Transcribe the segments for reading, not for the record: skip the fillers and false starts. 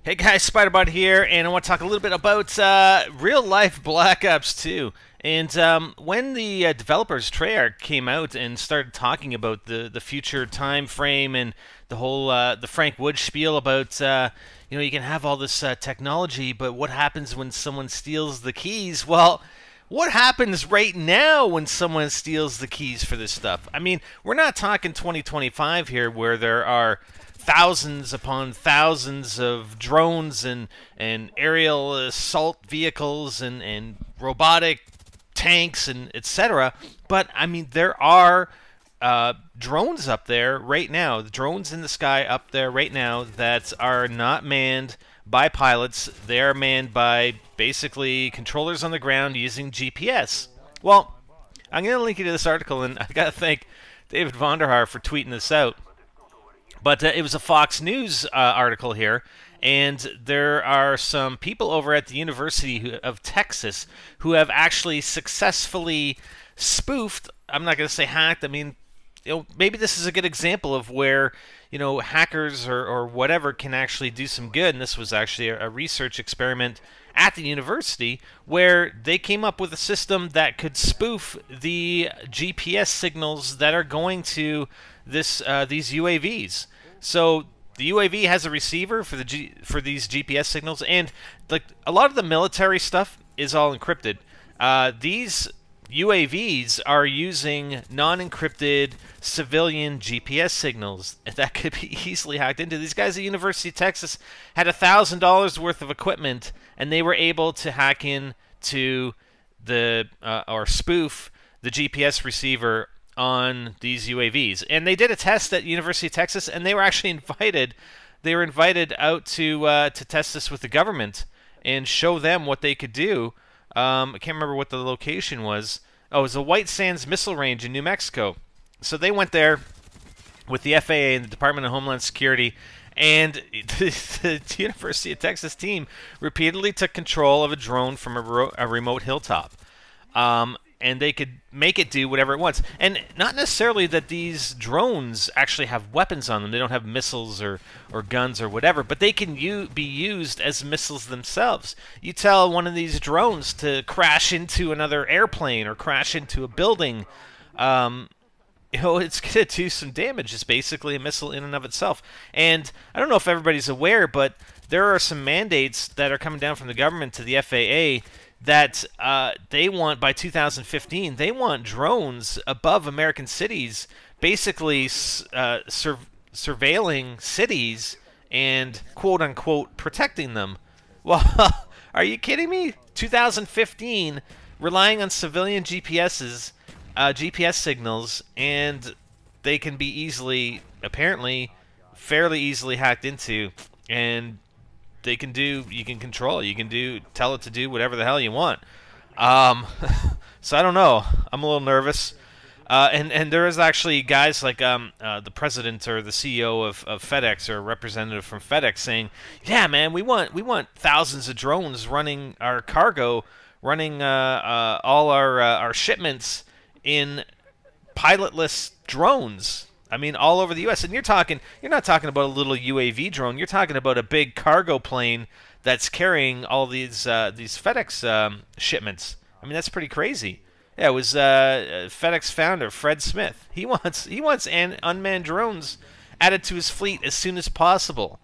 Hey guys, Spiderbot here, and I want to talk a little bit about real-life Black Ops 2. And when the developers Treyarch came out and started talking about the future time frame and the whole the Frank Wood spiel about you can have all this technology, but what happens when someone steals the keys? Well, what happens right now when someone steals the keys for this stuff? I mean, we're not talking 2025 here where there are thousands upon thousands of drones and aerial assault vehicles and robotic tanks and etc. But I mean, there are drones up there right now, the drones in the sky up there right now that are not manned by pilots. They are manned by basically controllers on the ground using GPS. Well, I'm going to link you to this article, and I got to thank David Vonderhaar for tweeting this out. But it was a Fox News article here, and there are some people over at the University of Texas who have actually successfully spoofed. I'm not going to say hacked. I mean, maybe this is a good example of where hackers or whatever can actually do some good. And this was actually a research experiment at the university where they came up with a system that could spoof the GPS signals that are going to these UAVs. So the UAV has a receiver for these GPS signals, and like a lot of the military stuff is all encrypted. These UAVs are using non-encrypted civilian GPS signals that could be easily hacked into. These guys at the University of Texas had $1,000 worth of equipment, and they were able to hack in to or spoof the GPS receiver on these UAVs. And they did a test at University of Texas, and they were actually invited. They were invited out to test this with the government and show them what they could do. I can't remember what the location was. Oh, it was the White Sands Missile Range in New Mexico. So they went there with the FAA and the Department of Homeland Security, and the University of Texas team repeatedly took control of a drone from a remote hilltop. And they could make it do whatever it wants. And not necessarily that these drones actually have weapons on them. They don't have missiles or guns or whatever, but they can be used as missiles themselves. You tell one of these drones to crash into another airplane or crash into a building, it's going to do some damage. It's basically a missile in and of itself. And I don't know if everybody's aware, but there are some mandates that are coming down from the government to the FAA that they want, by 2015, they want drones above American cities, basically surveilling cities and quote-unquote protecting them. Well, are you kidding me? 2015, relying on civilian GPS signals, and they can be easily, apparently, fairly easily hacked into, and you can control it. You can tell it to do whatever the hell you want. So I don't know. I'm a little nervous. And there is actually guys like the president or the CEO of FedEx or a representative from FedEx saying, "Yeah, man, we want thousands of drones running our cargo, running all our shipments in pilotless drones." I mean, all over the U.S. And you're not talking about a little UAV drone. You're talking about a big cargo plane that's carrying all these FedEx shipments. I mean, that's pretty crazy. Yeah, it was FedEx founder Fred Smith. He wants unmanned drones added to his fleet as soon as possible.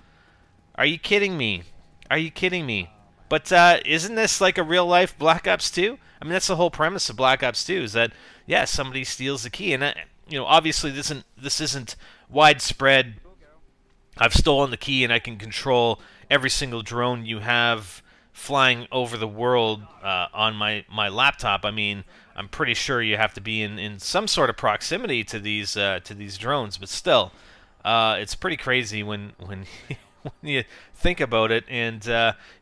Are you kidding me? Are you kidding me? But isn't this like a real life Black Ops 2? I mean, that's the whole premise of Black Ops 2 is that somebody steals the key, and obviously this isn't widespread. I've stolen the key and I can control every single drone you have flying over the world on my laptop. I mean, I'm pretty sure you have to be in some sort of proximity to these drones, but still, it's pretty crazy when when you think about it. And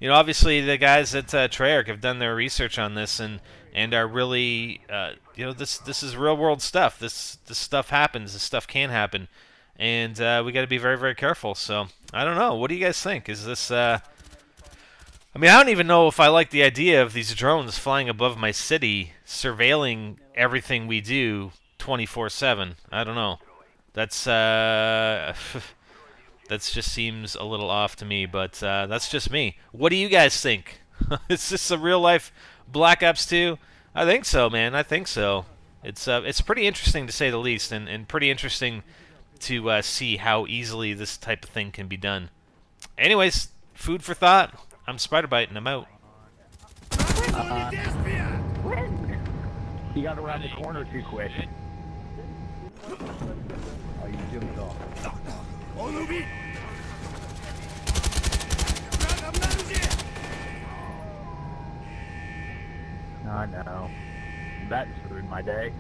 obviously the guys at Treyarch have done their research on this and are really this is real world stuff. This stuff happens. This stuff can happen, and we got to be very, very careful. So I don't know. What do you guys think? Is this? I mean, I don't even know if I like the idea of these drones flying above my city, surveilling everything we do 24/7. I don't know. That's That just seems a little off to me, but that's just me. What do you guys think? Is this a real life Black Ops 2? I think so, man. I think so. It's pretty interesting to say the least, and pretty interesting to see how easily this type of thing can be done. Anyways, food for thought. I'm Spiderbite, and I'm out. He got around the corner too quick. Oh, you jumped off. I know. That ruined my day.